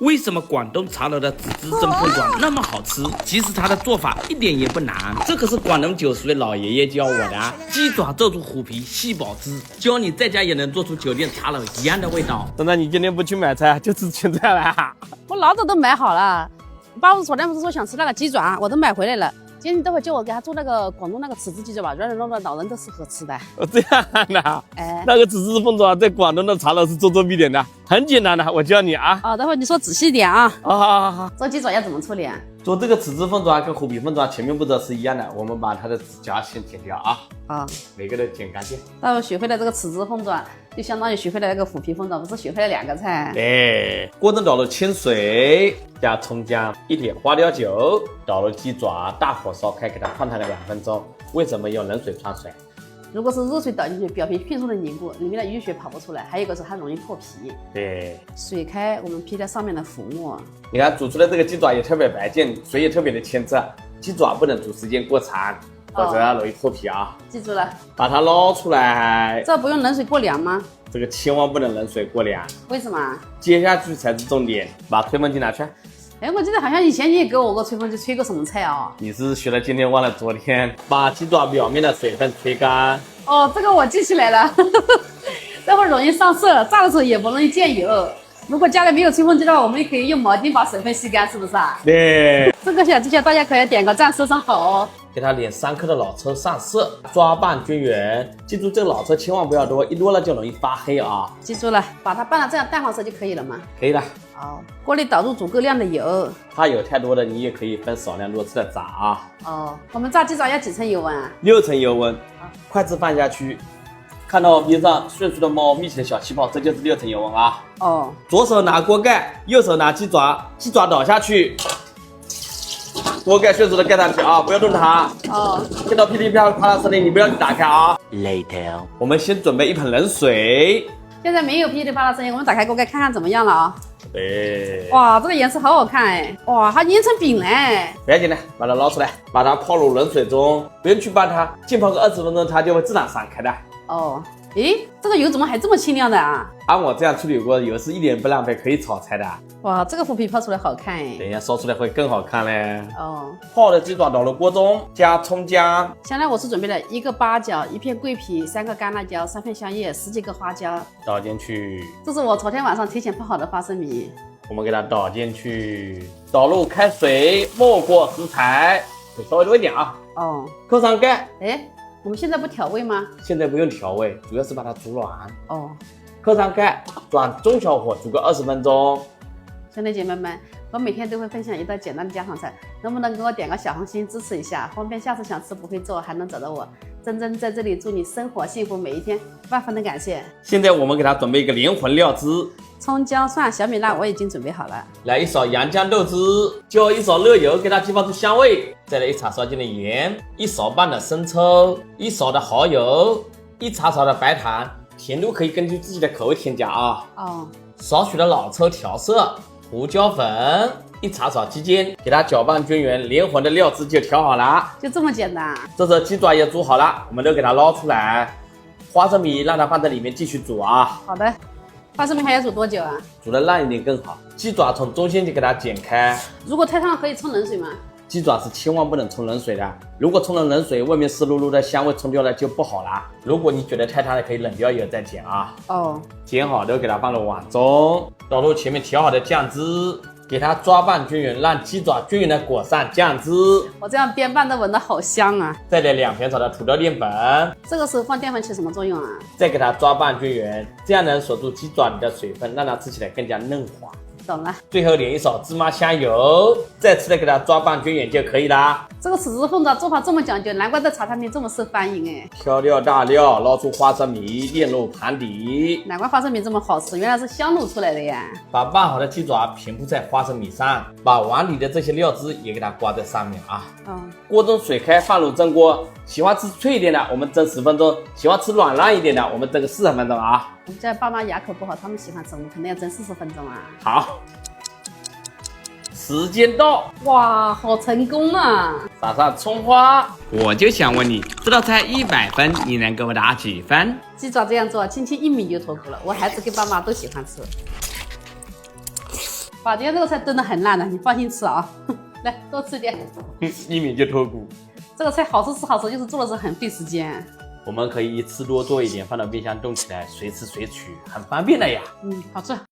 为什么广东茶楼的纸质蒸凤爪那么好吃？其实它的做法一点也不难，这可是广东90岁老爷爷教我的。鸡爪皱出虎皮，细保汁，教你在家也能做出酒店茶楼一样的味道。等等，你今天不去买菜，就吃青菜了？我老早都买好了。爸爸昨天不是说想吃那个鸡爪，我都买回来了。今天等会叫我给他做那个广东那个豉汁鸡爪吧，软软糯糯，老人都适合吃的。这样的，哎，那个豉汁凤爪在广东的茶楼是做必点的，很简单的，我教你啊。等会你说仔细一点啊。好。做鸡爪要怎么处理啊？做这个豉汁凤爪跟虎皮凤爪前面步骤是一样的，我们把它的指甲先剪掉啊。每个都剪干净。那我学会了这个豉汁凤爪，就相当于学会了那个虎皮凤爪，不是学会了2个菜？对，锅中倒入清水，加葱姜，1点花雕酒，倒入鸡爪，大火烧开，给它烫烫个2分钟。为什么用冷水焯水？如果是热水倒进去，表皮迅速的凝固，里面的淤血跑不出来。还有一个是它容易破皮。对，水开，我们披在上面的浮沫。你看煮出来这个鸡爪也特别白净，水也特别的清澈。鸡爪不能煮时间过长，否则容易破皮啊。记住了，把它捞出来。这不用冷水过凉吗？这个千万不能冷水过凉。为什么？接下去才是重点，把吹风机拿去。哎，我记得好像以前你也给我个吹风机吹过什么菜啊？你是学了今天忘了昨天。把鸡爪表面的水分吹干。这个我记起来了。这会容易上色，炸的时候也不容易溅油。如果家里没有吹风机的话，我们也可以用毛巾把水分吸干，是不是啊？对。这个小技巧大家可以点个赞，收藏好哦。给它连3颗的老抽上色，抓拌均匀。记住这个老抽千万不要多，一多了就容易发黑啊。记住了，把它拌到这样淡黄色就可以了吗？可以了。好，锅里倒入足够量的油。怕油太多的，你也可以分少量多次的炸啊。我们炸鸡爪要几层油温啊？6层油温。筷子放下去，看到边上迅速的冒密集的小气泡，这就是6层油温啊。左手拿锅盖，右手拿鸡爪，鸡爪倒下去。锅盖迅速的盖上去啊，不要动它。听到噼里啪啦的声音，你不要去打开啊。Later， 我们先准备一盆冷水。现在没有噼里啪啦声音，我们打开锅盖看看怎么样了啊。对。哇，这个颜色好好看哎！哇，它捏成饼了哎！不要紧的，把它捞出来，把它泡入冷水中，不用去拌它，浸泡个20分钟，它就会自然散开的。诶，这个油怎么还这么清亮的啊？按我这样处理过，油是一点不浪费，可以炒菜的。哇，这个虎皮泡出来好看哎！等一下烧出来会更好看嘞。泡的鸡爪倒入锅中，加葱姜。香料我是准备了1个八角、1片桂皮、3个干辣椒、3片香叶、10几个花椒，倒进去。这是我昨天晚上提前泡好的花生米，我们给它倒进去，倒入开水，没过食材，稍微多一点啊。扣上盖。我们现在不调味吗？现在不用调味，主要是把它煮软。扣上盖，转中小火煮个20分钟。兄弟姐妹们，我每天都会分享一道简单的家常菜，能不能给我点个小红心支持一下？方便下次想吃不会做还能找到我。珍珍在这里祝你生活幸福每一天，万分的感谢。现在我们给它准备一个灵魂料汁，葱姜蒜小米辣我已经准备好了。来1勺洋姜豆汁，浇1勺热油，给它激发出香味。再来1茶勺进的盐，1勺半的生抽，1勺的蚝油，1茶勺的白糖，甜度可以根据自己的口味添加啊。少许的老抽调色，胡椒粉1茶勺鸡精，给它搅拌均匀，灵魂的料汁就调好了。就这么简单。这时候鸡爪也煮好了，我们都给它捞出来。花生米让它放在里面继续煮啊。好的。花生米还要煮多久啊？煮得烂一点更好。鸡爪从中心就给它剪开。如果太烫可以冲冷水吗？鸡爪是千万不能冲冷水的，如果冲了冷水，外面湿漉漉的香味冲掉了就不好了。如果你觉得太烫了，可以冷掉以后再剪啊。剪好都给它放入碗中，倒入前面调好的酱汁，给它抓拌均匀，让鸡爪均匀的裹上酱汁。我这样边拌都闻得好香啊！再来2片炒的土豆淀粉。这个时候放淀粉起什么作用啊？再给它抓拌均匀，这样能锁住鸡爪里的水分，让它吃起来更加嫩滑。懂了。最后淋1勺芝麻香油，再次的给它抓拌均匀就可以啦。这个豉汁凤爪做法这么讲究，难怪在茶餐厅这么受欢迎哎。调料大料，捞出花生米，垫入盘底。难怪花生米这么好吃，原来是香卤出来的呀。把拌好的鸡爪平铺在花生米上，把碗里的这些料汁也给它挂在上面啊。锅中水开，放入蒸锅。喜欢吃脆一点的，我们蒸10分钟；喜欢吃软烂一点的，我们蒸个40分钟啊。我们家爸妈牙口不好，他们喜欢吃，我们肯定要蒸40分钟啊。好，时间到。哇，好成功啊！撒上葱花。我就想问你，这道菜100分，你能给我打几分？鸡爪这样做，轻轻1米就脱骨了。我孩子跟爸妈都喜欢吃。爸，今天这个菜炖得很烂的，你放心吃啊。来，多吃一点。一抿就脱骨。这个菜好吃是好吃，就是做的时候很费时间。我们可以一次多做一点，放到冰箱冻起来，随吃随取，很方便的呀。好吃。